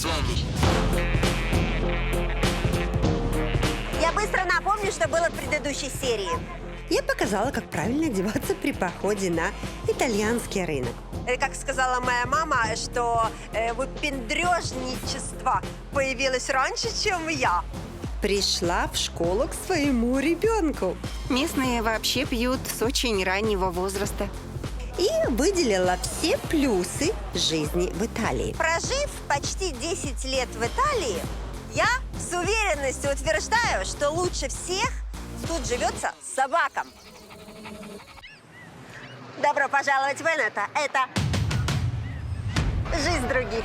звонки. Я быстро напомню, что было в предыдущей серии. Я показала, как правильно одеваться при походе на итальянский рынок. Как сказала моя мама, что выпендрежничество появилось раньше, чем я. Пришла в школу к своему ребенку Местные вообще пьют с очень раннего возраста. и выделила все плюсы жизни в Италии. Прожив почти 10 лет в Италии, я с уверенностью утверждаю, что лучше всех тут живется собакам. Добро пожаловать в Венето. Это «Жизнь других».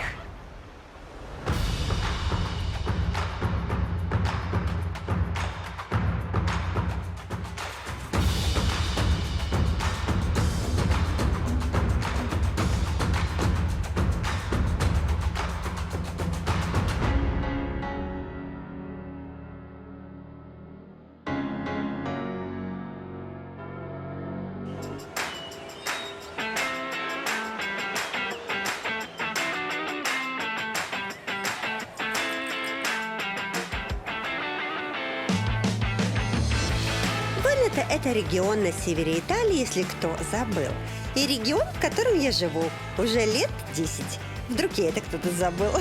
Венето – это регион на севере Италии, если кто забыл. И регион, в котором я живу уже лет 10. Вдруг я это кто-то забыл.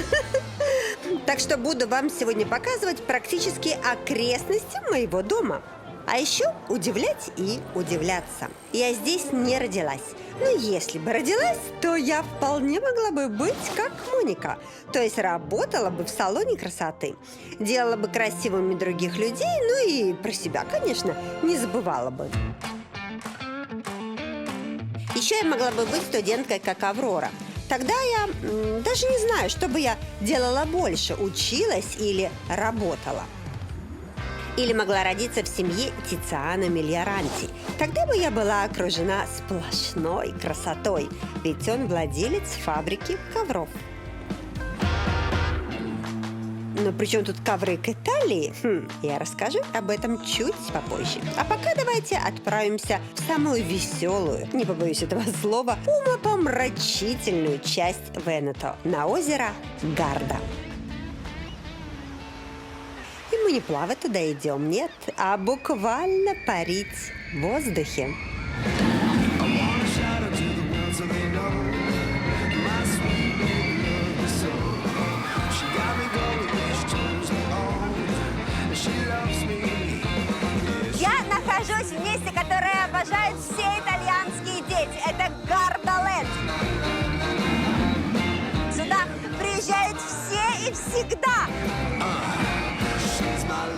Так что буду вам сегодня показывать практически окрестности моего дома. А еще удивлять и удивляться. Я здесь не родилась. Но если бы родилась, то я вполне могла бы быть как Моника. То есть работала бы в салоне красоты. Делала бы красивыми других людей, ну и про себя, конечно, не забывала бы. Еще я могла бы быть студенткой, как Аврора. Тогда я даже не знаю, что бы я делала больше, училась или работала. Или могла родиться в семье Тициана Мильяранти. Тогда бы я была окружена сплошной красотой, ведь он владелец фабрики ковров. Но при чем тут ковры к Италии? Я расскажу об этом чуть попозже. А пока давайте отправимся в самую веселую, не побоюсь этого слова, умопомрачительную часть Венето, на озеро Гарда. И мы не плавать туда идем, нет, а буквально парить в воздухе. Я нахожусь в месте, которое обожают все итальянские дети. Это Гардаленд. Сюда приезжают все и всегда.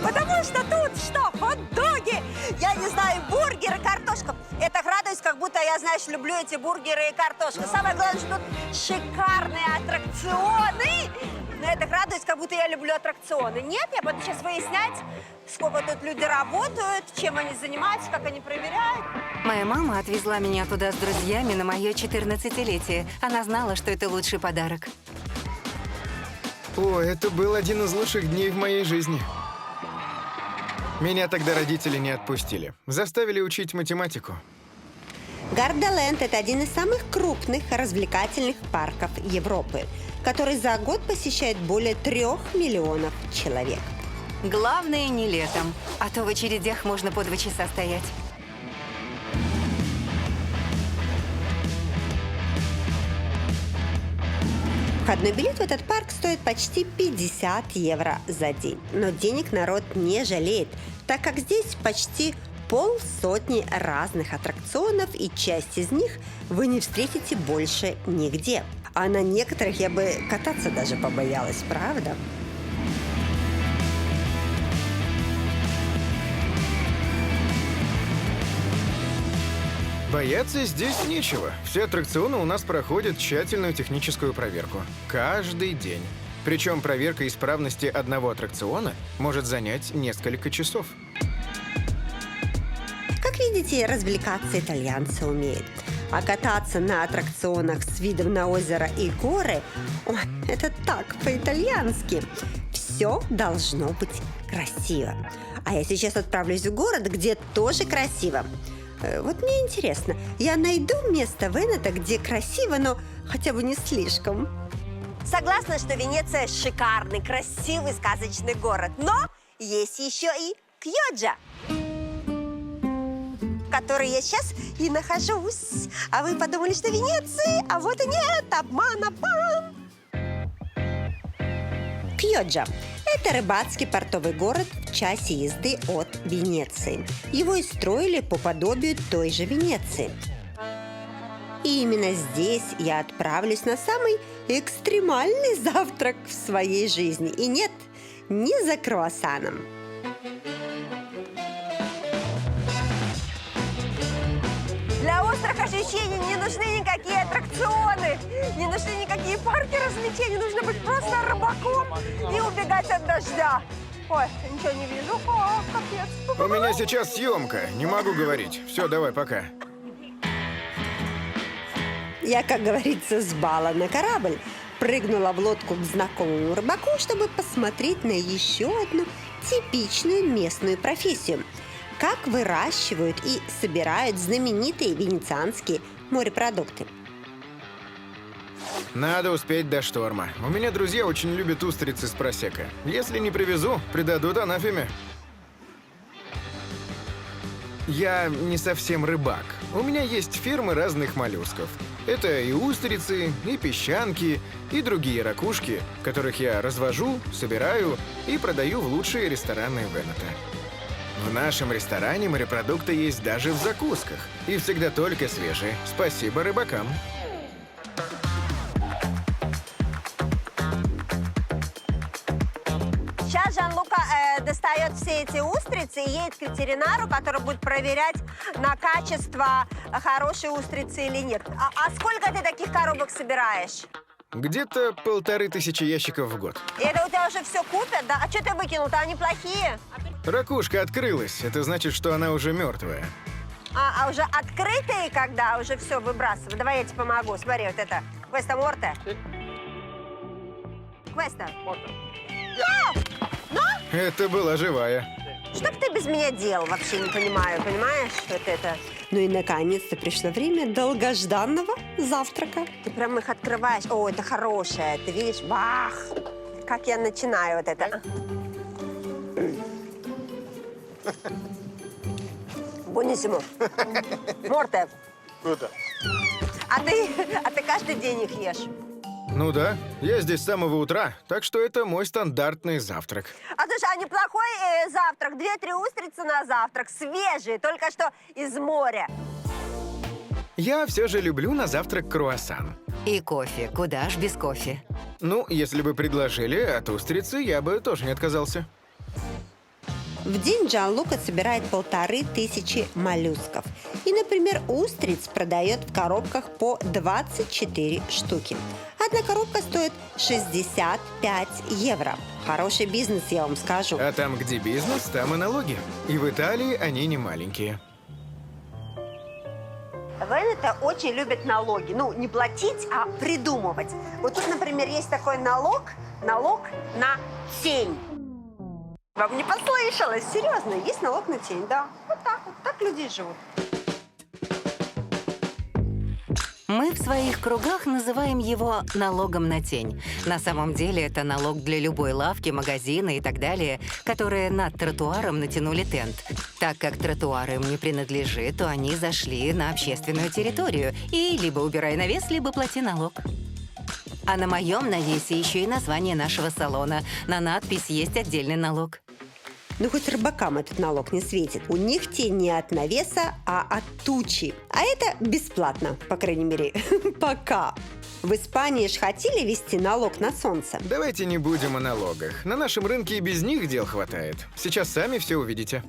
Потому что тут что? Хот-доги, я не знаю, бургеры, картошка. Я так радуюсь, как будто я, знаешь, люблю эти бургеры и картошку. Самое главное, что тут шикарные аттракционы. Но я так радуюсь, как будто я люблю аттракционы. Нет, я буду сейчас выяснять, сколько тут люди работают, чем они занимаются, как они проверяют. Моя мама отвезла меня туда с друзьями на мое 14-летие. Она знала, что это лучший подарок. О, это был один из лучших дней в моей жизни. Меня тогда родители не отпустили. Заставили учить математику. Гардаленд – это один из самых крупных развлекательных парков Европы, который за год посещает более 3 миллионов человек. Главное, не летом, а то в очередях можно по 2 часа стоять. Входной билет в этот парк стоит почти 50 евро за день. Но денег народ не жалеет, так как здесь почти 50 разных аттракционов, и часть из них вы не встретите больше нигде. А на некоторых я бы кататься даже побоялась, правда? Бояться здесь нечего. Все аттракционы у нас проходят тщательную техническую проверку. Каждый день. Причем проверка исправности одного аттракциона может занять несколько часов. Как видите, развлекаться итальянцы умеют. А кататься на аттракционах с видом на озеро и горы – ой, это так по-итальянски. Все должно быть красиво. А я сейчас отправлюсь в город, где тоже красиво. Вот мне интересно, я найду место в Венето, где красиво, но хотя бы не слишком. Согласна, что Венеция шикарный, красивый, сказочный город. Но есть еще и Кьоджа, в которой я сейчас и нахожусь. А вы подумали, что Венеция? А вот и нет, обман, обман. Кьоджа – это рыбацкий портовый город в часе езды от Венеции. Его и строили по подобию той же Венеции. И именно здесь я отправлюсь на самый экстремальный завтрак в своей жизни. И нет, не за круассаном. Для острых ощущений не нужны никакие аттракционы, не нужны никакие парки развлечений. Нужно быть просто рыбаком и убегать от дождя. Ой, ничего не вижу. О, капец. У меня сейчас съемка, не могу говорить. Все, давай, пока. Я, как говорится, с бала на корабль прыгнула в лодку к знакомому рыбаку, чтобы посмотреть на еще одну типичную местную профессию. Как выращивают и собирают знаменитые венецианские морепродукты. Надо успеть до шторма. У меня друзья очень любят устрицы с просека. Если не привезу, придадут анафеме. Я не совсем рыбак. У меня есть фермы разных моллюсков. Это и устрицы, и песчанки, и другие ракушки, которых я развожу, собираю и продаю в лучшие рестораны Венето. В нашем ресторане морепродукты есть даже в закусках. И всегда только свежие. Спасибо рыбакам. Сейчас Жан-Лука достает все эти устрицы и едет к ветеринару, который будет проверять на качество, хорошие устрицы или нет. А сколько ты таких коробок собираешь? Где-то 1500 ящиков в год. И это у тебя уже все купят, да? А что ты выкинул-то? Они плохие. Ракушка открылась. Это значит, что она уже мертвая. А уже открытые, когда уже все выбрасывают? Давай я тебе помогу. Смотри, вот это. Questa morte. Questa. Это была живая. Что бы ты без меня делал? Вообще не понимаю, понимаешь? Вот это. Ну и наконец-то пришло время долгожданного завтрака. Ты прям их открываешь. О, это хорошее. Ты видишь? Бах! Как я начинаю вот это. Бонисимо. Морте. А ты каждый день их ешь? Ну да, я здесь с самого утра, так что это мой стандартный завтрак. А слушай, а неплохой завтрак. 2-3 устрицы на завтрак. Свежие, только что из моря. Я все же люблю на завтрак круассан. И кофе. Куда ж без кофе? Ну, если бы предложили от устрицы, я бы тоже не отказался. В день Джанлука собирает 1500 моллюсков. И, например, устриц продает в коробках по 24 штуки. Одна коробка стоит 65 евро. Хороший бизнес, я вам скажу. А там, где бизнес, там и налоги. И в Италии они не маленькие. Венето очень любят налоги. Ну, не платить, а придумывать. Вот тут, например, есть такой налог на тень. Вам не послышалось? Серьезно, есть налог на тень, да. Вот так люди живут. Мы в своих кругах называем его налогом на тень. На самом деле это налог для любой лавки, магазина и так далее, которые над тротуаром натянули тент. Так как тротуар им не принадлежит, то они зашли на общественную территорию. И либо убирай навес, либо плати налог. А на моем навесе еще и название нашего салона. На надпись есть отдельный налог. Ну, хоть рыбакам этот налог не светит. У них тень не от навеса, а от тучи. А это бесплатно, по крайней мере, пока. В Испании ж хотели ввести налог на солнце. Давайте не будем о налогах. На нашем рынке и без них дел хватает. Сейчас сами все увидите.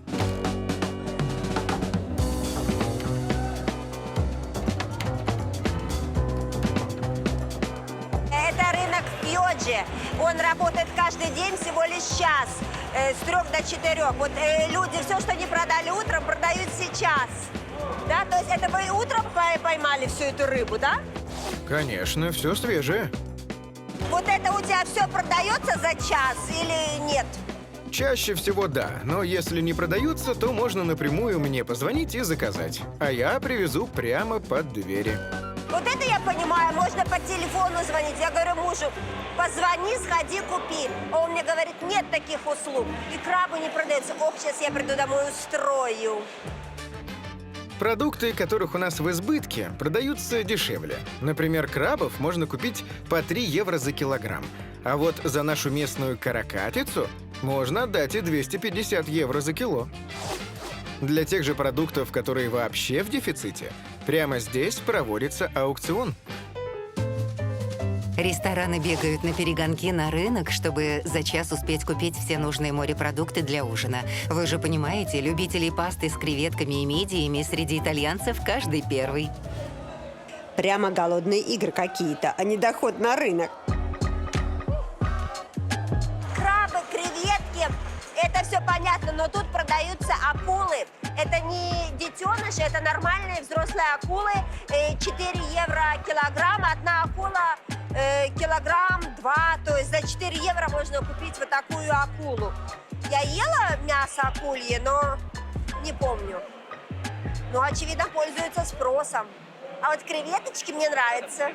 Это рынок в Кьоджи. Он работает каждый день всего лишь час. С 3 до 4. Вот люди все, что не продали утром, продают сейчас. Да? То есть это вы утром поймали всю эту рыбу, да? Конечно, все свежее. Вот это у тебя все продается за час или нет? Чаще всего да, но если не продаются, то можно напрямую мне позвонить и заказать. А я привезу прямо под двери. Вот это я понимаю, можно по телефону звонить. Я говорю мужу, позвони, сходи, купи. А он мне говорит, нет таких услуг. И крабы не продаются. Ох, сейчас я приду домой устрою. Продукты, которых у нас в избытке, продаются дешевле. Например, крабов можно купить по 3 евро за килограмм. А вот за нашу местную каракатицу можно отдать и 250 евро за кило. Для тех же продуктов, которые вообще в дефиците, прямо здесь проводится аукцион. Рестораны бегают на перегонки на рынок, чтобы за час успеть купить все нужные морепродукты для ужина. Вы же понимаете, любителей пасты с креветками и мидиями среди итальянцев каждый первый. Прямо голодные игры какие-то, а не доход на рынок. Крабы, креветки, это все понятно, но тут продаются акулы. Это не детеныши, это нормальные взрослые акулы. 4 евро килограмм, одна акула килограмм 2. То есть за 4 евро можно купить вот такую акулу. Я ела мясо акулье, но не помню. Ну, очевидно, пользуются спросом. А вот креветочки мне нравятся.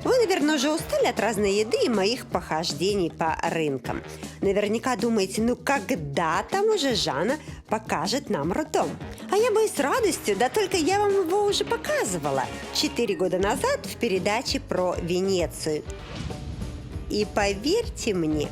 Вы, наверное, уже устали от разной еды и моих похождений по рынкам. Наверняка думаете, ну когда там уже Жанна покажет нам роддом? А я бы и с радостью, да только я вам его уже показывала 4 года назад в передаче про Венецию. И поверьте мне,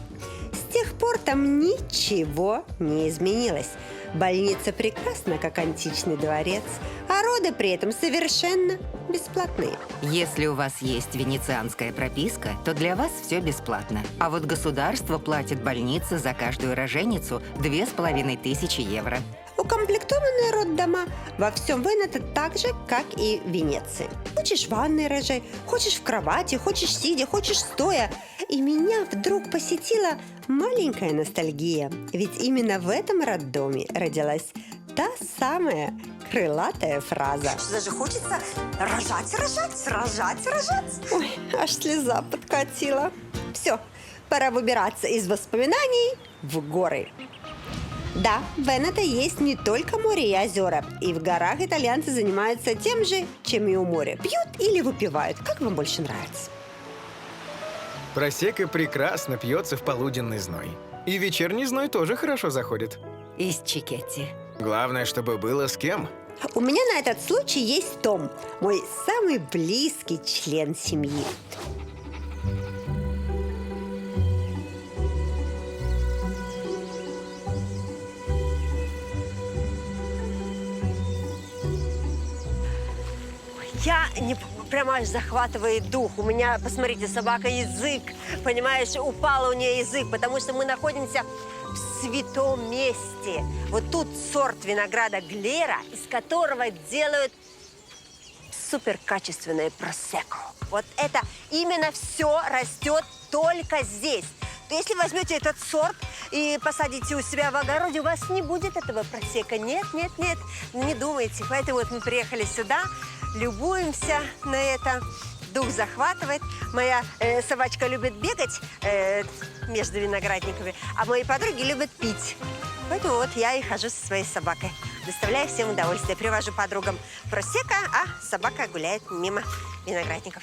с тех пор там ничего не изменилось. Больница прекрасна, как античный дворец, а роды при этом совершенно бесплатные. Если у вас есть венецианская прописка, то для вас все бесплатно. А вот государство платит больнице за каждую роженицу 2500 евро. Укомплектованные роддома во всем Венето так же, как и в Венеции. Хочешь в ванной рожай, хочешь в кровати, хочешь сидя, хочешь стоя. И меня вдруг посетила маленькая ностальгия. Ведь именно в этом роддоме родилась та самая крылатая фраза. Даже хочется рожать. Ой, аж слеза подкатила. Все, пора выбираться из воспоминаний в горы. Да, в Венето есть не только море и озера. И в горах итальянцы занимаются тем же, чем и у моря. Пьют или выпивают. Как вам больше нравится? Просекко прекрасно пьется в полуденный зной. И вечерний зной тоже хорошо заходит. Из чикетти. Главное, чтобы было с кем. У меня на этот случай есть Том, мой самый близкий член семьи. Я не прямо аж захватывает дух. У меня, посмотрите, собака язык, понимаешь, упал у нее язык, потому что мы находимся в святом месте. Вот тут сорт винограда Глера, из которого делают суперкачественное просекко. Вот это именно все растет только здесь. То если возьмете этот сорт и посадите у себя в огороде, у вас не будет этого просекко. Нет, не думайте. Поэтому вот мы приехали сюда, любуемся на это. Дух захватывает. Моя собачка любит бегать между виноградниками, а мои подруги любят пить. Поэтому вот я и хожу со своей собакой. Доставляю всем удовольствие. Привожу подругам просекко, а собака гуляет мимо виноградников.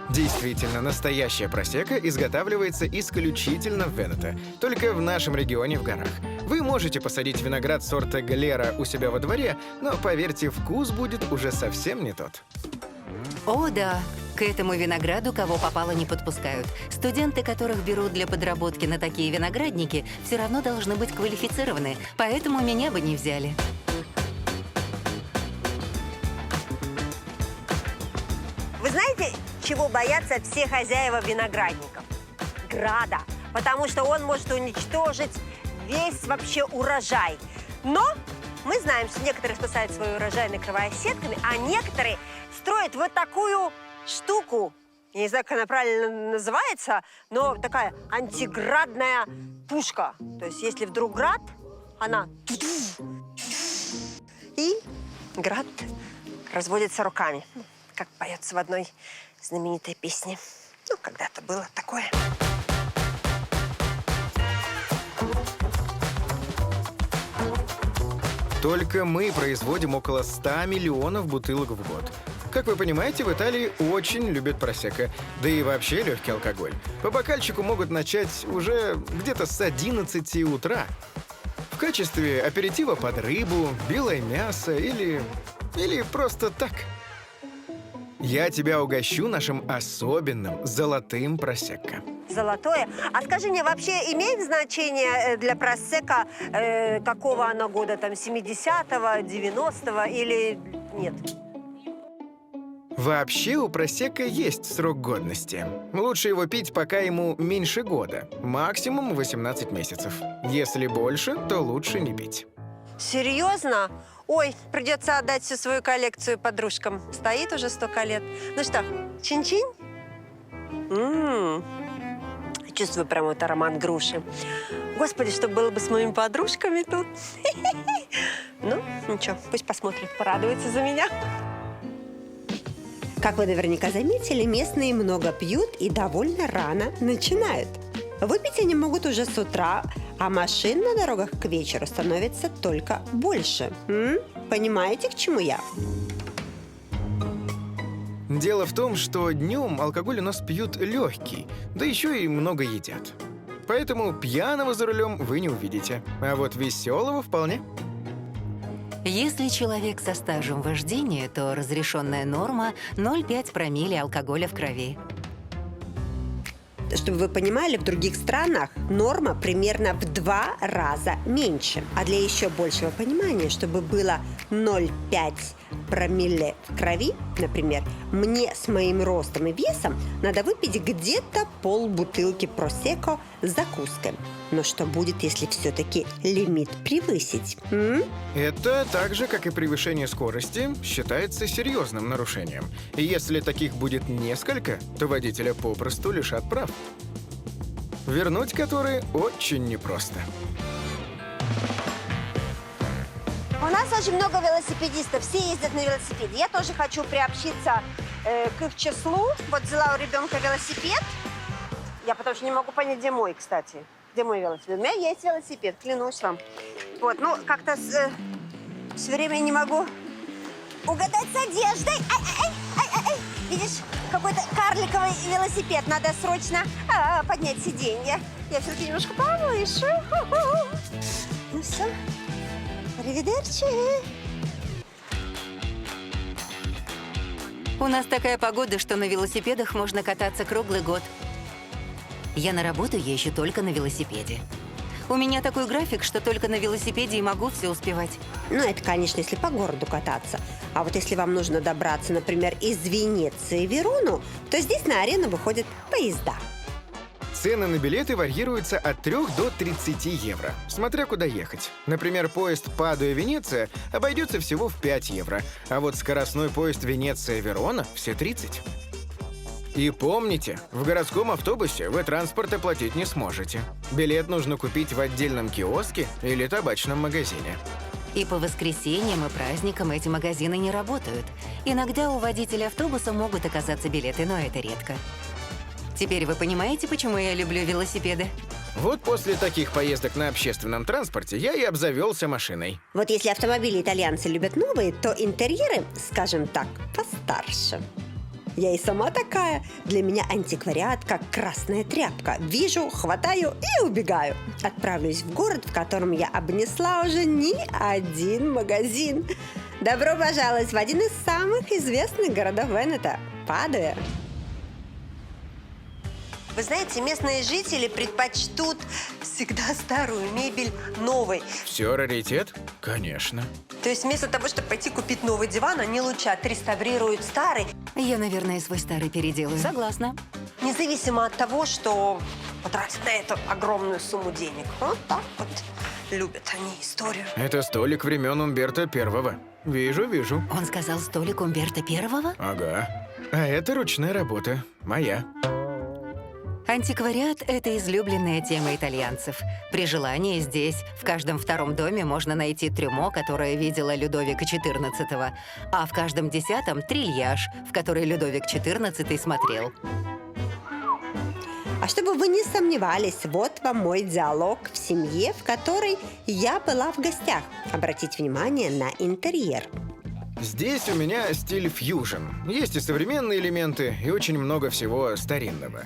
Действительно, настоящая просекко изготавливается исключительно в Венето, только в нашем регионе в горах. Вы можете посадить виноград сорта Глера у себя во дворе, но, поверьте, вкус будет уже совсем не тот. О, да. К этому винограду кого попало не подпускают. Студенты, которых берут для подработки на такие виноградники, все равно должны быть квалифицированы, поэтому меня бы не взяли. Вы знаете, чего боятся все хозяева виноградников? Града. Потому что он может уничтожить весь вообще урожай. Но мы знаем, что некоторые спасают свой урожай, накрывая сетками, а некоторые строят вот такую штуку Я не знаю, как она правильно называется, но такая антиградная пушка. То есть если вдруг град, она... И град разводится руками, как поется в одной знаменитой песне. Ну, когда-то было такое. Только мы производим около 100 миллионов бутылок в год. Как вы понимаете, в Италии очень любят просекко, да и вообще легкий алкоголь. По бокальчику могут начать уже где-то с 11 утра. В качестве аперитива под рыбу, белое мясо или просто так. Я тебя угощу нашим особенным золотым просекко. Золотое. А скажи мне, вообще имеет значение для просекко, какого оно года, там, 70-го, 90-го или нет? Вообще у просекко есть срок годности. Лучше его пить, пока ему меньше года. Максимум 18 месяцев. Если больше, то лучше не пить. Серьезно? Ой, придется отдать всю свою коллекцию подружкам. Стоит уже столько лет. Ну что, чин-чин? Чувствую прям вот аромат груши. Господи, что было бы с моими подружками тут. Ну, ничего, пусть посмотрят, порадуются за меня. Как вы наверняка заметили, местные много пьют и довольно рано начинают. Выпить они могут уже с утра, а машин на дорогах к вечеру становится только больше. Понимаете, к чему я? Дело в том, что днем алкоголь у нас пьют легкий, да еще и много едят. Поэтому пьяного за рулем вы не увидите, а вот веселого вполне. Если человек со стажем вождения, то разрешенная норма 0,5 промилле алкоголя в крови. Чтобы вы понимали, в других странах норма примерно в 2 раза меньше. А для еще большего понимания, чтобы было 0,5 промилле в крови, например, мне с моим ростом и весом надо выпить где-то полбутылки просекко с закуской. Но что будет, если все-таки лимит превысить? Это так же, как и превышение скорости, считается серьезным нарушением. И если таких будет несколько, то водителя попросту лишат прав. Вернуть которые очень непросто. У нас очень много велосипедистов, все ездят на велосипеде. Я тоже хочу приобщиться к их числу. Вот взяла у ребенка велосипед. Я потому что не могу понять, где мой, кстати. Где мой велосипед? У меня есть велосипед, клянусь вам. Вот, ну, как-то все время не могу угадать с одеждой. Ай. Видишь, какой-то карликовый велосипед. Надо срочно поднять сиденье. Я все-таки немножко повыше. Ну все. Аривидерчи. У нас такая погода, что на велосипедах можно кататься круглый год. Я на работу езжу только на велосипеде. У меня такой график, что только на велосипеде и могу все успевать. Ну, это, конечно, если по городу кататься. А вот если вам нужно добраться, например, из Венеции в Верону, то здесь на арену выходят поезда. Цены на билеты варьируются от 3 до 30 евро, смотря куда ехать. Например, поезд Падуя-Венеция обойдется всего в 5 евро, а вот скоростной поезд Венеция-Верона – все 30. И помните, в городском автобусе вы транспорт оплатить не сможете. Билет нужно купить в отдельном киоске или табачном магазине. И по воскресеньям и праздникам эти магазины не работают. Иногда у водителя автобуса могут оказаться билеты, но это редко. Теперь вы понимаете, почему я люблю велосипеды? Вот после таких поездок на общественном транспорте я и обзавелся машиной. Вот если автомобили итальянцы любят новые, то интерьеры, скажем так, постарше. Я и сама такая. Для меня антиквариат как красная тряпка. Вижу, хватаю и убегаю. Отправлюсь в город, в котором я обнесла уже не один магазин. Добро пожаловать в один из самых известных городов Венето – Падуя. Вы знаете, местные жители предпочтут всегда старую мебель новой. Все раритет? Конечно. То есть вместо того, чтобы пойти купить новый диван, они лучше отреставрируют старый. Я, наверное, свой старый переделаю. Согласна. Независимо от того, что потратят на это огромную сумму денег. Вот так вот любят они историю. Это столик времен Умберто Первого. Вижу. Он сказал, столик Умберто Первого? Ага. А это ручная работа. Моя. Антиквариат — это излюбленная тема итальянцев. При желании здесь, в каждом втором доме, можно найти трюмо, которое видела Людовика XIV, а в каждом 10-м — трильяж, в который Людовик XIV смотрел. А чтобы вы не сомневались, вот вам мой диалог в семье, в которой я была в гостях. Обратите внимание на интерьер. Здесь у меня стиль фьюжн. Есть и современные элементы, и очень много всего старинного.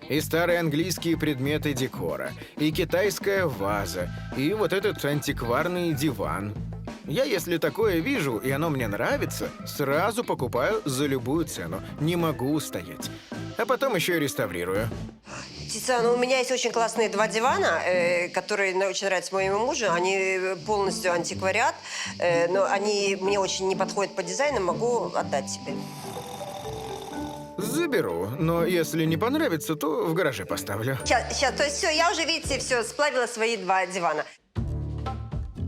И старые английские предметы декора, и китайская ваза, и вот этот антикварный диван. Я, если такое вижу, и оно мне нравится, сразу покупаю за любую цену. Не могу устоять. А потом еще и реставрирую. Тициана, у меня есть очень классные 2 дивана, которые очень нравятся моему мужу. Они полностью антиквариат, но они мне очень не подходят по дизайну, могу отдать тебе. Заберу, но если не понравится, то в гараже поставлю. Сейчас, то есть все, я уже, видите, все, сплавила свои 2 дивана.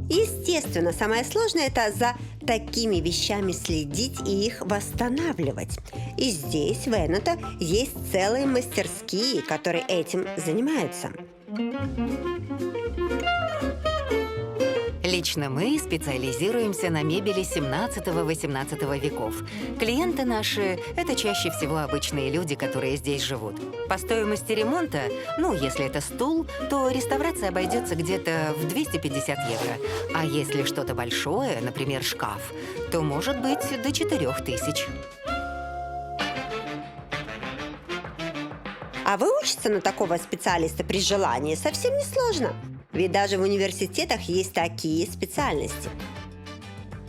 Естественно, самое сложное – это за такими вещами следить и их восстанавливать. И здесь, в Венето, есть целые мастерские, которые этим занимаются. Лично мы специализируемся на мебели 17-18 веков. Клиенты наши — это чаще всего обычные люди, которые здесь живут. По стоимости ремонта, если это стул, то реставрация обойдется где-то в 250 евро. А если что-то большое, например, шкаф, то может быть до 4000. А выучиться на такого специалиста при желании совсем не сложно. Ведь даже в университетах есть такие специальности.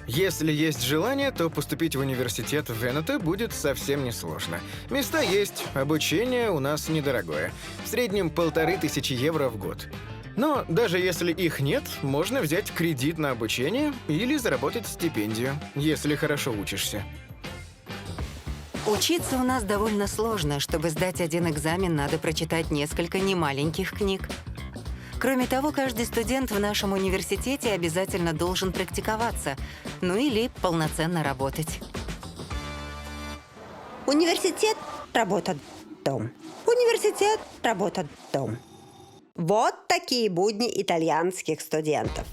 Если есть желание, то поступить в университет в Венето будет совсем несложно. Места есть, обучение у нас недорогое. В среднем 1500 евро в год. Но даже если их нет, можно взять кредит на обучение или заработать стипендию, если хорошо учишься. Учиться у нас довольно сложно. Чтобы сдать один экзамен, надо прочитать несколько немаленьких книг. Кроме того, каждый студент в нашем университете обязательно должен практиковаться, или полноценно работать. Университет, работа, дом. Университет, работа, дом. Вот такие будни итальянских студентов.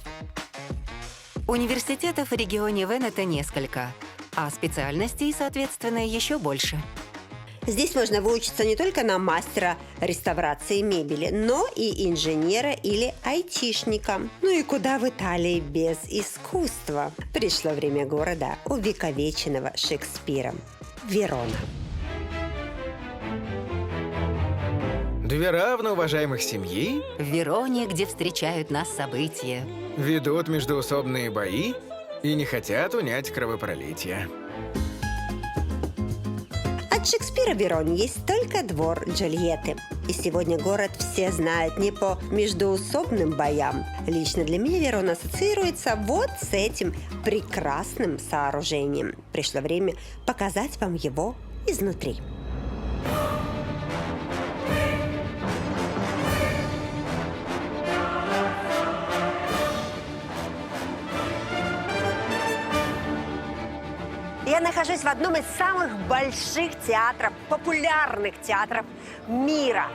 Университетов в регионе Венето несколько, а специальностей, соответственно, еще больше. Здесь можно выучиться не только на мастера реставрации мебели, но и инженера или айтишника. И куда в Италии без искусства? Пришло время города, увековеченного Шекспиром – Верона. 2 равноуважаемых семьи В Вероне, где встречают нас события. ведут междоусобные бои и не хотят унять кровопролитие. От Шекспира в Вероне есть только двор Джульетты. И сегодня город все знают не по междоусобным боям. Лично для меня Верона ассоциируется вот с этим прекрасным сооружением. Пришло время показать вам его изнутри. Я нахожусь в одном из самых больших театров, популярных театров мира.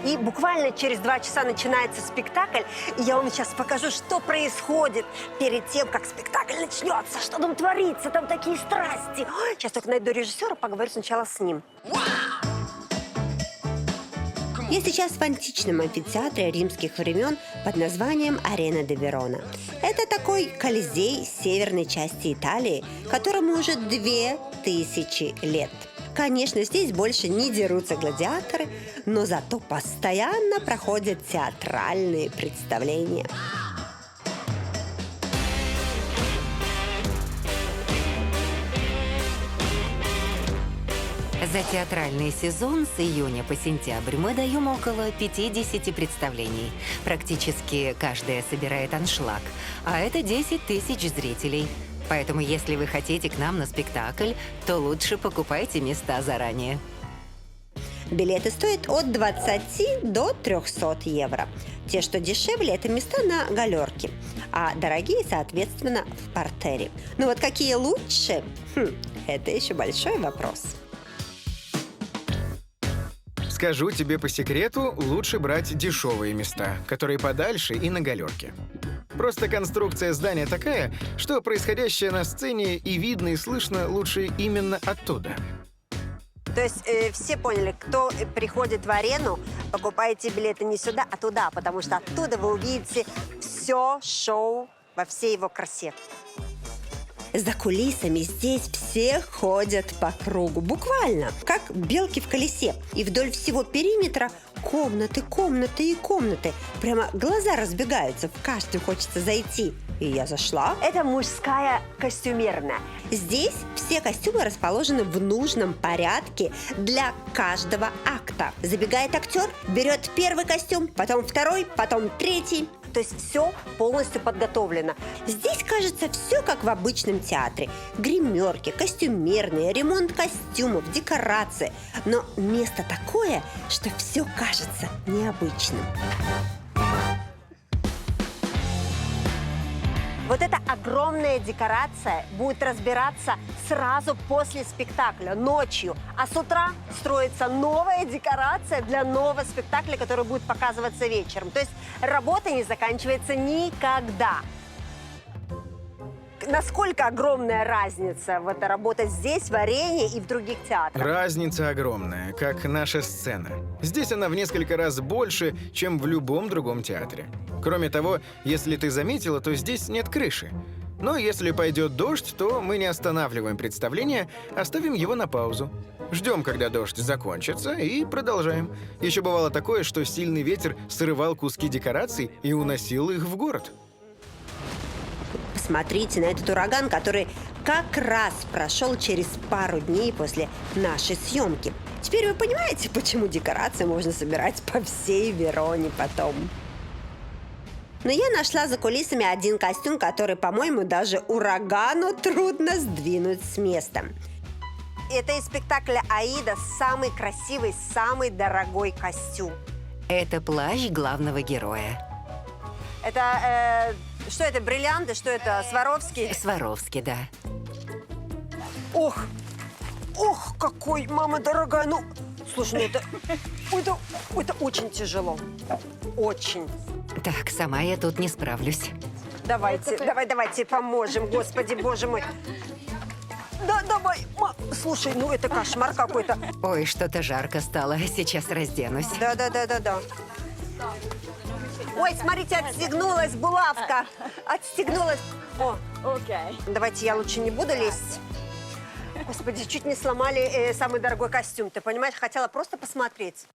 И буквально через 2 часа начинается спектакль. И я вам сейчас покажу, что происходит перед тем, как спектакль начнется. Что там творится, там такие страсти. Ой, сейчас только найду режиссера, поговорю сначала с ним. Я сейчас в античном амфитеатре римских времен под названием Арена де Верона. Это такой колизей северной части Италии, которому уже 2000 лет. Конечно, здесь больше не дерутся гладиаторы, но зато постоянно проходят театральные представления. За театральный сезон с июня по сентябрь мы даем около 50 представлений. Практически каждая собирает аншлаг, а это 10 тысяч зрителей. Поэтому, если вы хотите к нам на спектакль, то лучше покупайте места заранее. Билеты стоят от 20 до 300 евро. Те, что дешевле, это места на галерке. а дорогие, соответственно, в партере. Ну вот какие лучше? Это еще большой вопрос. Скажу тебе по секрету, лучше брать дешевые места, которые подальше и на галерке. Просто конструкция здания такая, что происходящее на сцене и видно, и слышно лучше именно оттуда. То есть все поняли, кто приходит в арену, покупаете билеты не сюда, а туда, потому что оттуда вы увидите все шоу во всей его красе. За кулисами здесь все ходят по кругу, буквально, как белки в колесе. И вдоль всего периметра комнаты, комнаты и комнаты. Прямо глаза разбегаются, в каждую хочется зайти. И я зашла. Это мужская костюмерная. Здесь все костюмы расположены в нужном порядке для каждого акта. Забегает актер, берет первый костюм, потом второй, потом третий. То есть все полностью подготовлено. Здесь, кажется, все как в обычном театре. Гримерки, костюмерные, ремонт костюмов, декорации. Но место такое, что все кажется необычным. Вот эта огромная декорация будет разбираться сразу после спектакля, ночью. А с утра строится новая декорация для нового спектакля, который будет показываться вечером. То есть работа не заканчивается никогда. Насколько огромная разница вот работать здесь, в арене и в других театрах? Разница огромная, как наша сцена. Здесь она в несколько раз больше, чем в любом другом театре. Кроме того, если ты заметила, то здесь нет крыши. Но если пойдет дождь, то мы не останавливаем представление, а ставим его на паузу. Ждем, когда дождь закончится, и продолжаем. Еще бывало такое, что сильный ветер срывал куски декораций и уносил их в город. Посмотрите на этот ураган, который как раз прошел через пару дней после нашей съемки. Теперь вы понимаете, почему декорации можно собирать по всей Вероне потом. Но я нашла за кулисами один костюм, который, по-моему, даже урагану трудно сдвинуть с места. Это из спектакля «Аида» самый красивый, самый дорогой костюм. Это плащ главного героя. Это, что это, бриллианты, что это, Сваровский? Сваровский, да. Ох, какой, мама дорогая, ну, слушай, ну это очень тяжело, очень. Так, сама я тут не справлюсь. Давайте поможем, господи, боже мой. Да, давай, слушай, ну это кошмар какой-то. Ой, что-то жарко стало, сейчас разденусь. Да. Ой, смотрите, отстегнулась булавка. Отстегнулась. О, давайте я лучше не буду лезть. Господи, чуть не сломали самый дорогой костюм. Ты понимаешь, хотела просто посмотреть.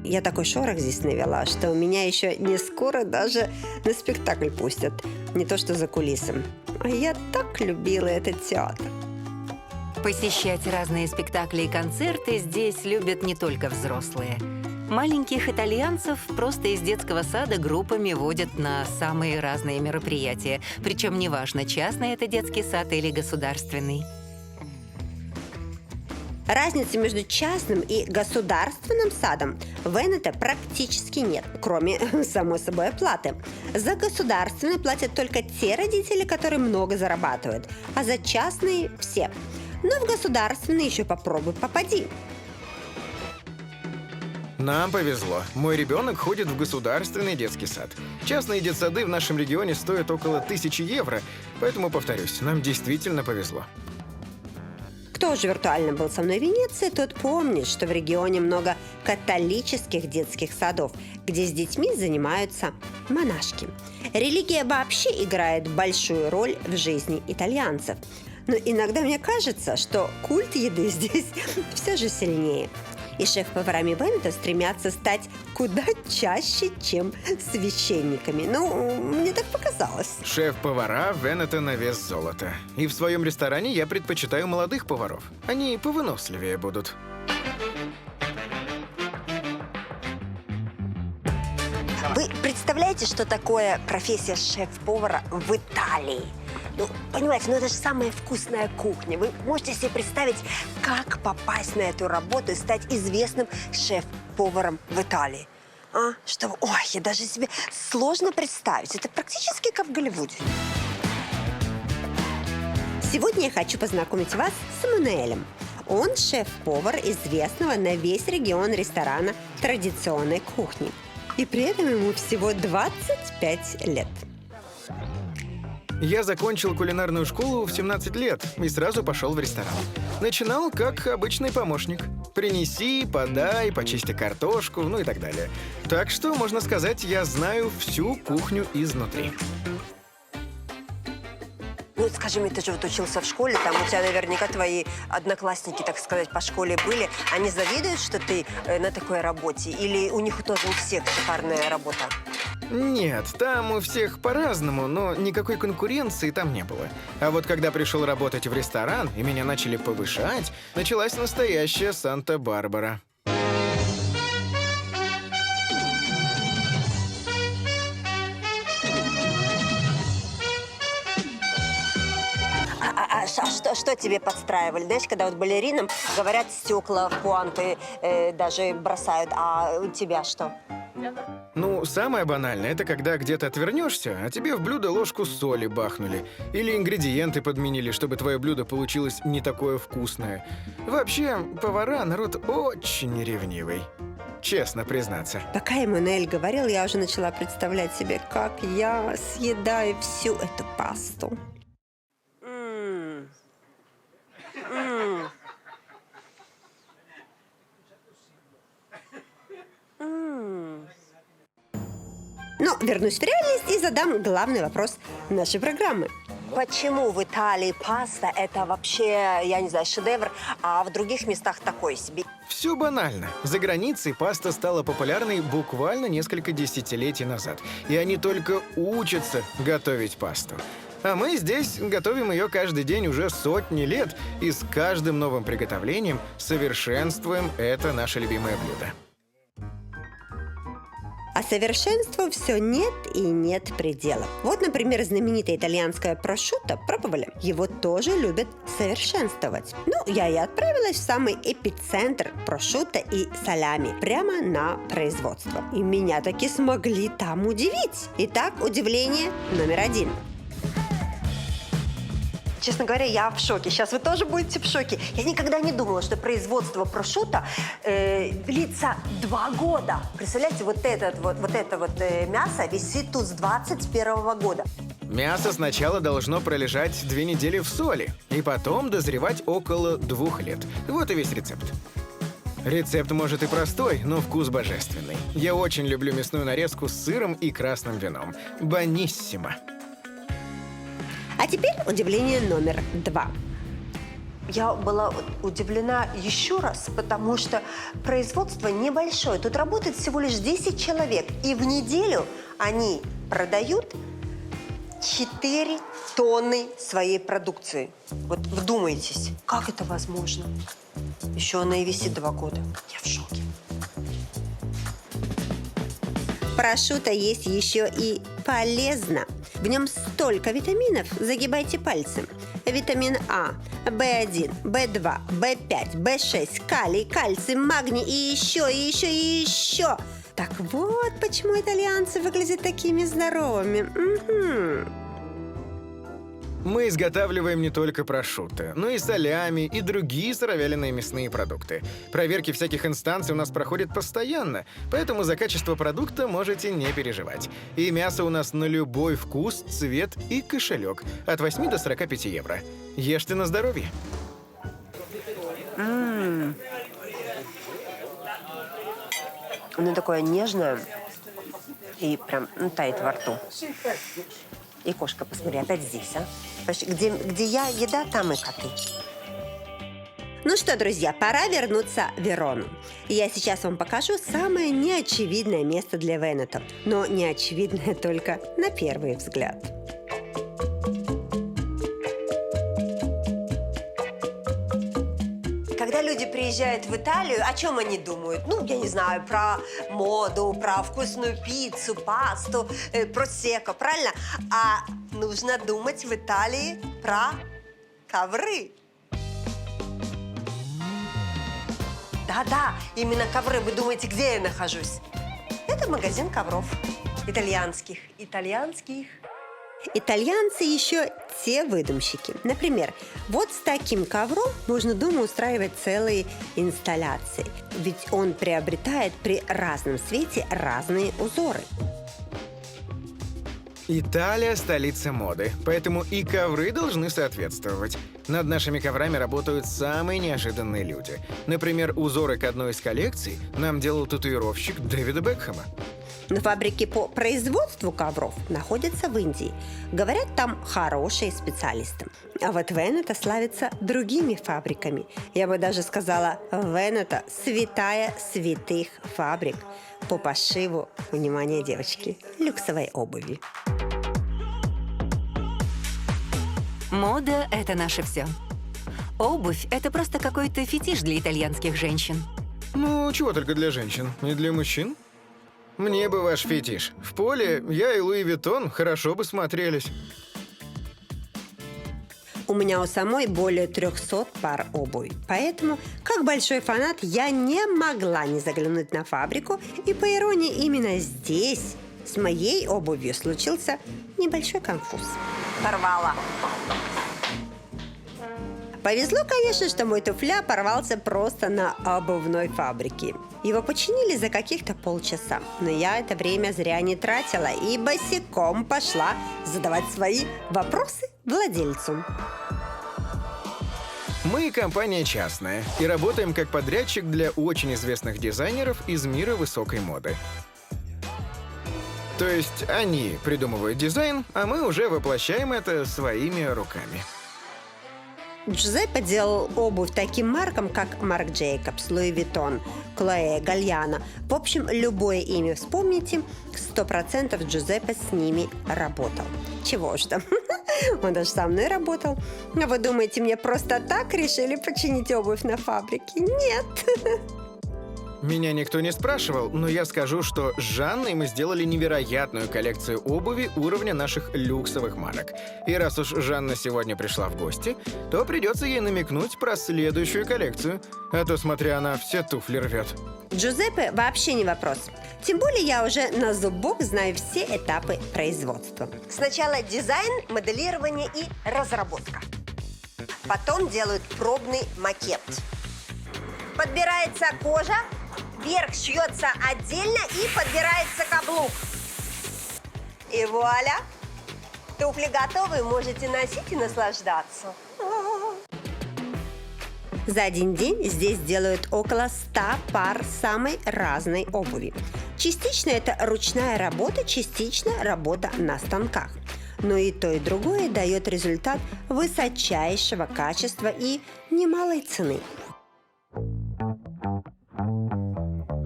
Я такой шорох здесь навела, что меня еще не скоро даже на спектакль пустят. Не то что за кулисами. А я так любила этот театр. Посещать разные спектакли и концерты здесь любят не только взрослые. Маленьких итальянцев просто из детского сада группами водят на самые разные мероприятия. Причем неважно, частный это детский сад или государственный. Разницы между частным и государственным садом в Венето практически нет, кроме, само собой, оплаты. За государственный платят только те родители, которые много зарабатывают, а за частные – все. Но в государственный еще попробуй попади. Нам повезло. Мой ребенок ходит в государственный детский сад. Частные детсады в нашем регионе стоят около 1000 евро, поэтому, повторюсь, нам действительно повезло. Кто уже виртуально был со мной в Венеции, тот помнит, что в регионе много католических детских садов, где с детьми занимаются монашки. Религия вообще играет большую роль в жизни итальянцев. Но иногда мне кажется, что культ еды здесь все же сильнее. И шеф-поварами Венето стремятся стать куда чаще, чем священниками. Ну, мне так показалось. Шеф-повара Венето на вес золота. И в своем ресторане я предпочитаю молодых поваров. Они повыносливее будут. Вы представляете, что такое профессия шеф-повара в Италии? Ну, понимаете, это же самая вкусная кухня. Вы можете себе представить, как попасть на эту работу и стать известным шеф-поваром в Италии? Что? Ой, я даже себе сложно представить. Это практически как в Голливуде. Сегодня я хочу познакомить вас с Эммануэлем. Он шеф-повар известного на весь регион ресторана традиционной кухни. И при этом ему всего 25 лет. Я закончил кулинарную школу в 17 лет и сразу пошел в ресторан. Начинал как обычный помощник. Принеси, подай, почисти картошку, ну и так далее. Так что, можно сказать, я знаю всю кухню изнутри. Ну, скажи мне, ты же вот учился в школе, там у тебя наверняка твои одноклассники, так сказать, по школе были. Они завидуют, что ты на такой работе? Или у них тоже у всех шикарная работа? Нет, там у всех по-разному, но никакой конкуренции там не было. А вот когда пришел работать в ресторан, и меня начали повышать, началась настоящая Санта-Барбара. Что тебе подстраивали? Знаешь, когда вот балеринам говорят, стекла в пуанты даже бросают, а у тебя что? Ну, самое банальное, это когда где-то отвернешься, а тебе в блюдо ложку соли бахнули. Или ингредиенты подменили, чтобы твое блюдо получилось не такое вкусное. Вообще, повара — народ очень ревнивый. Честно признаться. Пока Эммануэль говорил, я уже начала представлять себе, как я съедаю всю эту пасту. Но вернусь в реальность и задам главный вопрос нашей программы. Почему в Италии паста – это вообще, я не знаю, шедевр, а в других местах такой себе? Все банально. За границей паста стала популярной буквально несколько десятилетий назад. И они только учатся готовить пасту. А мы здесь готовим ее каждый день уже сотни лет, и с каждым новым приготовлением совершенствуем это наше любимое блюдо. А совершенству все нет и нет предела. Вот, например, знаменитое итальянское прошутто пробовали. Его тоже любят совершенствовать. Ну, я и отправилась в самый эпицентр прошутто и салями, прямо на производство. И меня таки смогли там удивить. Итак, удивление номер 1. Честно говоря, я в шоке. Сейчас вы тоже будете в шоке. Я никогда не думала, что производство прошутто длится 2 года. Представляете, вот это мясо висит тут с 21 года. Мясо сначала должно пролежать 2 недели в соли, и потом дозревать около 2 лет. Вот и весь рецепт. Рецепт может и простой, но вкус божественный. Я очень люблю мясную нарезку с сыром и красным вином. Бониссимо. А теперь удивление номер 2. Я была удивлена еще раз, потому что производство небольшое. Тут работает всего лишь 10 человек. И в неделю они продают 4 тонны своей продукции. Вот вдумайтесь, как это возможно? Еще она и висит 2 года. Я в шоке. Прошутто есть еще и полезно. В нем столько витаминов, загибайте пальцы. Витамин А, В1, В2, В5, В6, калий, кальций, магний и еще, и еще, и еще. Так вот, почему итальянцы выглядят такими здоровыми. Угу. Мы изготавливаем не только прошутто, но и солями, и другие сыровяленые мясные продукты. Проверки всяких инстанций у нас проходят постоянно, поэтому за качество продукта можете не переживать. И мясо у нас на любой вкус, цвет и кошелек. От 8 до 45 евро. Ешьте на здоровье. Оно такое нежное и прям тает во рту. И кошка, посмотри, опять здесь, а? Где я еда, там и коты. Ну что, друзья, пора вернуться в Верону. Я сейчас вам покажу самое неочевидное место для Венето. Но неочевидное только на первый взгляд. Когда люди приезжают в Италию, о чем они думают? Ну, я не знаю, про моду, про вкусную пиццу, пасту, просекко, правильно? А нужно думать в Италии про ковры. Да-да, именно ковры. Вы думаете, где я нахожусь? это магазин ковров. Итальянских. Итальянцы еще те выдумщики. Например, вот с таким ковром можно дома устраивать целые инсталляции. Ведь он приобретает при разном свете разные узоры. Италия – столица моды, поэтому и ковры должны соответствовать. Над нашими коврами работают самые неожиданные люди. Например, узоры к одной из коллекций нам делал татуировщик Дэвида Бекхэма. Но фабрики по производству ковров находятся в Индии. Говорят, там хорошие специалисты. А вот Венето славится другими фабриками. Я бы даже сказала, Венето – святая святых фабрик по пошиву, внимание, девочки, люксовой обуви. Мода — это наше все. Обувь — это просто какой-то фетиш для итальянских женщин. Ну, чего только для женщин. И для мужчин. Мне бы ваш фетиш. В поле я и Луи Виттон хорошо бы смотрелись. У меня у самой более 300 пар обуви. Поэтому, как большой фанат, я не могла не заглянуть на фабрику. И, по иронии, именно здесь с моей обувью случился небольшой конфуз. Порвала. Повезло, конечно, что мой туфля порвался просто на обувной фабрике. Его починили за каких-то полчаса. Но я это время зря не тратила и босиком пошла задавать свои вопросы владельцу. Мы компания частная и работаем как подрядчик для очень известных дизайнеров из мира высокой моды. То есть они придумывают дизайн, а мы уже воплощаем это своими руками. Джузеппе делал обувь таким маркам, как Марк Джейкобс, Луи Виттон, Клоэ, Гальяно. В общем, любое имя вспомните, 100% Джузеппе с ними работал. Чего ж там? Он даже со мной работал. А вы думаете, мне просто так решили починить обувь на фабрике? Нет. Меня никто не спрашивал, но я скажу, что с Жанной мы сделали невероятную коллекцию обуви уровня наших люксовых марок. И раз уж Жанна сегодня пришла в гости, то придется ей намекнуть про следующую коллекцию. А то, смотря, она все туфли рвет. Джузеппе вообще не вопрос. Тем более я уже на зубок знаю все этапы производства. Сначала дизайн, моделирование и разработка. Потом делают пробный макет. Подбирается кожа, верх шьется отдельно и подбирается каблук. И вуаля! Туфли готовы, можете носить и наслаждаться. За один день здесь делают около 100 пар самой разной обуви. Частично это ручная работа, частично работа на станках. Но и то, и другое дает результат высочайшего качества и немалой цены.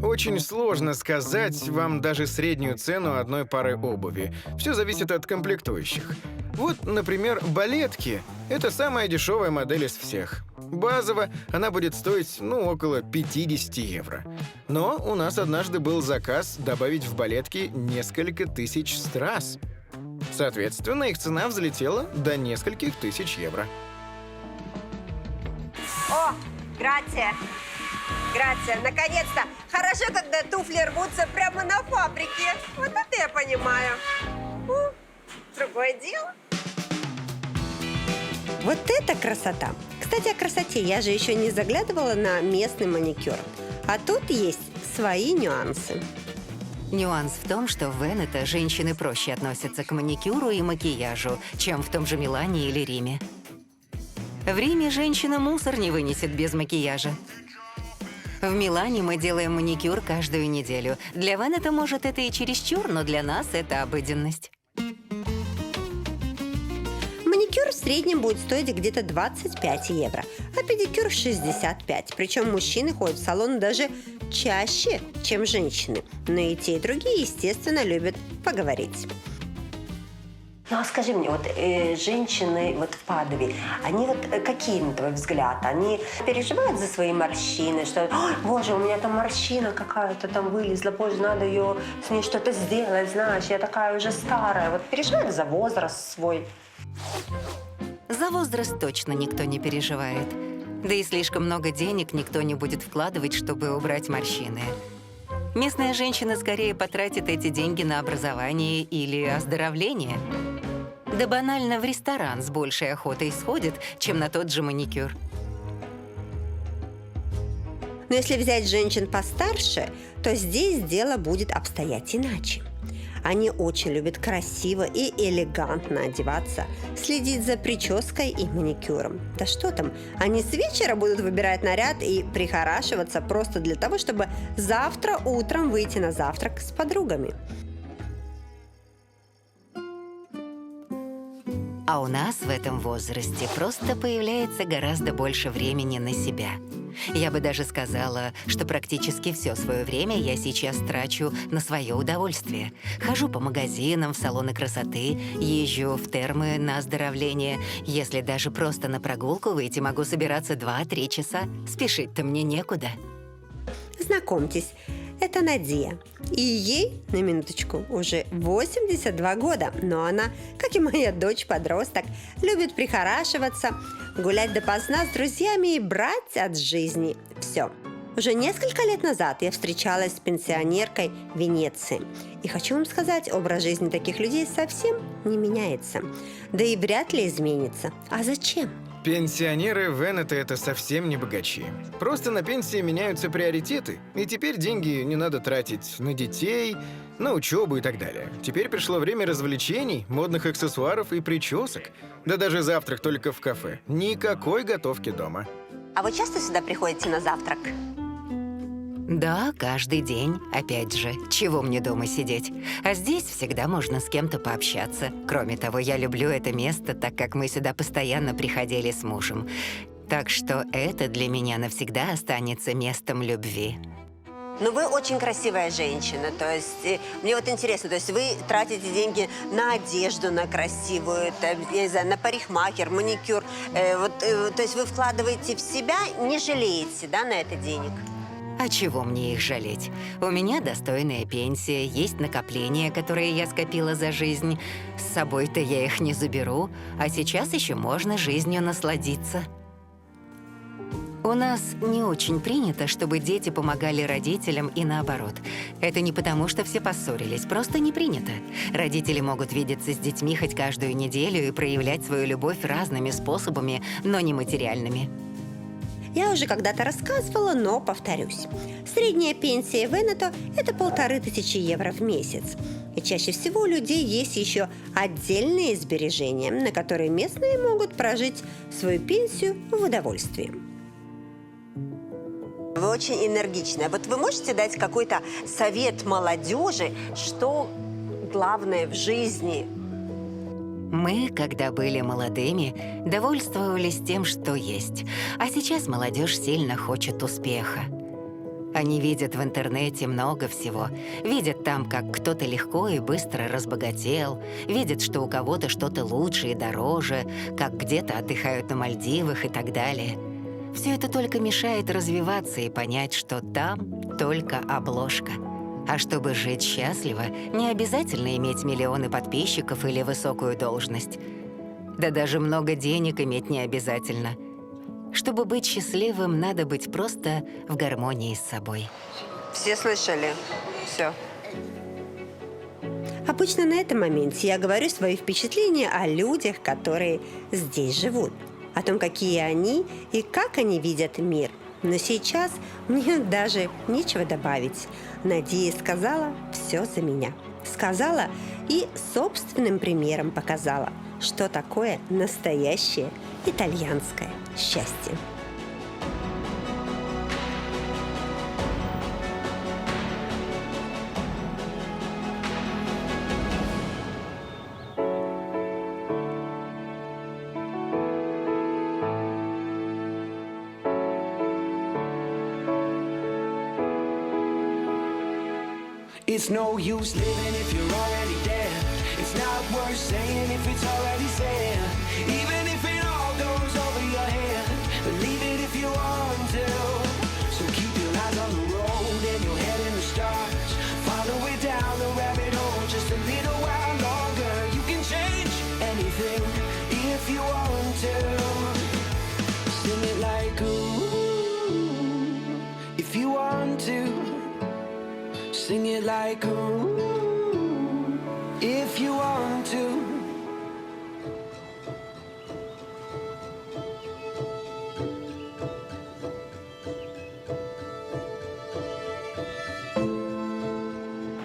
Очень сложно сказать вам даже среднюю цену одной пары обуви. Все зависит от комплектующих. Вот, например, балетки – это самая дешевая модель из всех. Базово она будет стоить, около 50 евро. Но у нас однажды был заказ добавить в балетки несколько тысяч страз. Соответственно, их цена взлетела до нескольких тысяч евро. О, грация! Грация, наконец-то! Хорошо, когда туфли рвутся прямо на фабрике. Вот это я понимаю. Другое дело. Вот это красота! Кстати, о красоте. Я же еще не заглядывала на местный маникюр. А тут есть свои нюансы. Нюанс в том, что в Венето женщины проще относятся к маникюру и макияжу, чем в том же Милане или Риме. В Риме женщина мусор не вынесет без макияжа. В Милане мы делаем маникюр каждую неделю. Для Венето, может, это и чересчур, но для нас это обыденность. Маникюр в среднем будет стоить где-то 25 евро, а педикюр 65. Причем мужчины ходят в салон даже чаще, чем женщины. Но и те, и другие, естественно, любят поговорить. Ну, а скажи мне, вот женщины вот в Падове, они вот какие, на твой взгляд? Они переживают за свои морщины, что, ой, боже, у меня там морщина какая-то там вылезла, боже, надо ее с ней что-то сделать, знаешь, я такая уже старая. Вот переживают за возраст свой? За возраст точно никто не переживает. Да и слишком много денег никто не будет вкладывать, чтобы убрать морщины. Местная женщина скорее потратит эти деньги на образование или оздоровление. Да банально в ресторан с большей охотой сходит, чем на тот же маникюр. Но если взять женщин постарше, то здесь дело будет обстоять иначе. Они очень любят красиво и элегантно одеваться, следить за прической и маникюром. Да что там, они с вечера будут выбирать наряд и прихорашиваться просто для того, чтобы завтра утром выйти на завтрак с подругами. А у нас в этом возрасте просто появляется гораздо больше времени на себя. Я бы даже сказала, что практически все свое время я сейчас трачу на свое удовольствие. Хожу по магазинам, в салоны красоты, езжу в термы на оздоровление. Если даже просто на прогулку выйти, могу собираться 2-3 часа. Спешить-то мне некуда. Знакомьтесь, это Надия. И ей, на минуточку, уже 82 года. Но она, как и моя дочь-подросток, любит прихорашиваться, гулять допоздна с друзьями и брать от жизни все. Уже несколько лет назад я встречалась с пенсионеркой в Венеции. И хочу вам сказать, образ жизни таких людей совсем не меняется. Да и вряд ли изменится. А зачем? Пенсионеры в Венето — это совсем не богачи. Просто на пенсии меняются приоритеты, и теперь деньги не надо тратить на детей, на учебу и так далее. Теперь пришло время развлечений, модных аксессуаров и причесок. Да даже завтрак только в кафе. Никакой готовки дома. А вы часто сюда приходите на завтрак? Да, каждый день. Опять же, чего мне дома сидеть? А здесь всегда можно с кем-то пообщаться. Кроме того, я люблю это место, так как мы сюда постоянно приходили с мужем. Так что это для меня навсегда останется местом любви. Но вы очень красивая женщина, то есть мне вот интересно, то есть вы тратите деньги на одежду, на красивую, там, я не знаю, на парикмахер, маникюр, то есть вы вкладываете в себя, не жалеете, да, на это денег? А чего мне их жалеть? У меня достойная пенсия, есть накопления, которые я скопила за жизнь. С собой-то я их не заберу, а сейчас еще можно жизнью насладиться. У нас не очень принято, чтобы дети помогали родителям и наоборот. Это не потому, что все поссорились, просто не принято. Родители могут видеться с детьми хоть каждую неделю и проявлять свою любовь разными способами, но не материальными. Я уже когда-то рассказывала, но повторюсь. Средняя пенсия в Венето – это 1500 евро в месяц. И чаще всего у людей есть еще отдельные сбережения, на которые местные могут прожить свою пенсию в удовольствии. Вы очень энергичная. Вот вы можете дать какой-то совет молодежи, что главное в жизни? Мы, когда были молодыми, довольствовались тем, что есть. А сейчас молодежь сильно хочет успеха. Они видят в интернете много всего. Видят там, как кто-то легко и быстро разбогател. Видят, что у кого-то что-то лучше и дороже, как где-то отдыхают на Мальдивах и так далее. Все это только мешает развиваться и понять, что там только обложка. А чтобы жить счастливо, не обязательно иметь миллионы подписчиков или высокую должность. Да даже много денег иметь не обязательно. Чтобы быть счастливым, надо быть просто в гармонии с собой. Все слышали? Все. Обычно на этом моменте я говорю свои впечатления о людях, которые здесь живут. О том, какие они и как они видят мир. Но сейчас мне даже нечего добавить. Надия сказала все за меня. Сказала и собственным примером показала, что такое настоящее итальянское счастье. It's no use living if you're already there. It's not worth saying if it's already said. Even if it all goes over your head, believe it if you want to. So keep your eyes on the road and your head in the stars. Follow it down the rabbit hole just a little while longer. You can change anything if you want to. Sing it like ooh, if you want to. sing it like ooh, if you want to.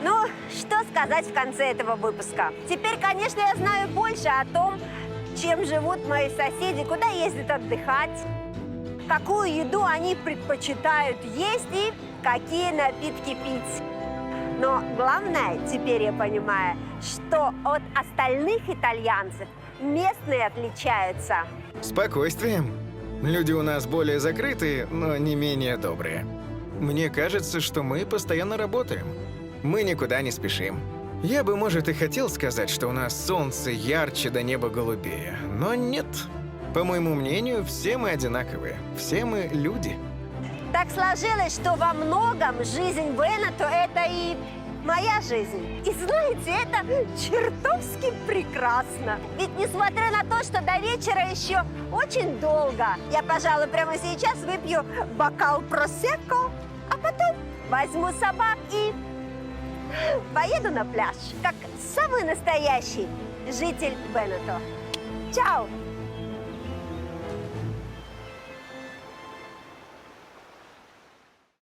Ну, что сказать в конце этого выпуска? Теперь, конечно, я знаю больше о том, чем живут мои соседи, куда ездят отдыхать, какую еду они предпочитают есть и какие напитки пить. Но главное, теперь я понимаю, что от остальных итальянцев местные отличаются. Спокойствием. Люди у нас более закрытые, но не менее добрые. Мне кажется, что мы постоянно работаем. Мы никуда не спешим. Я бы, может, и хотел сказать, что у нас солнце ярче да небо голубее, но нет. По моему мнению, все мы одинаковые. Все мы люди. Так сложилось, что во многом жизнь Венето – это и моя жизнь. И знаете, это чертовски прекрасно. Ведь несмотря на то, что до вечера еще очень долго, я, пожалуй, прямо сейчас выпью бокал просекко, а потом возьму собак и поеду на пляж, как самый настоящий житель Венето. Чао!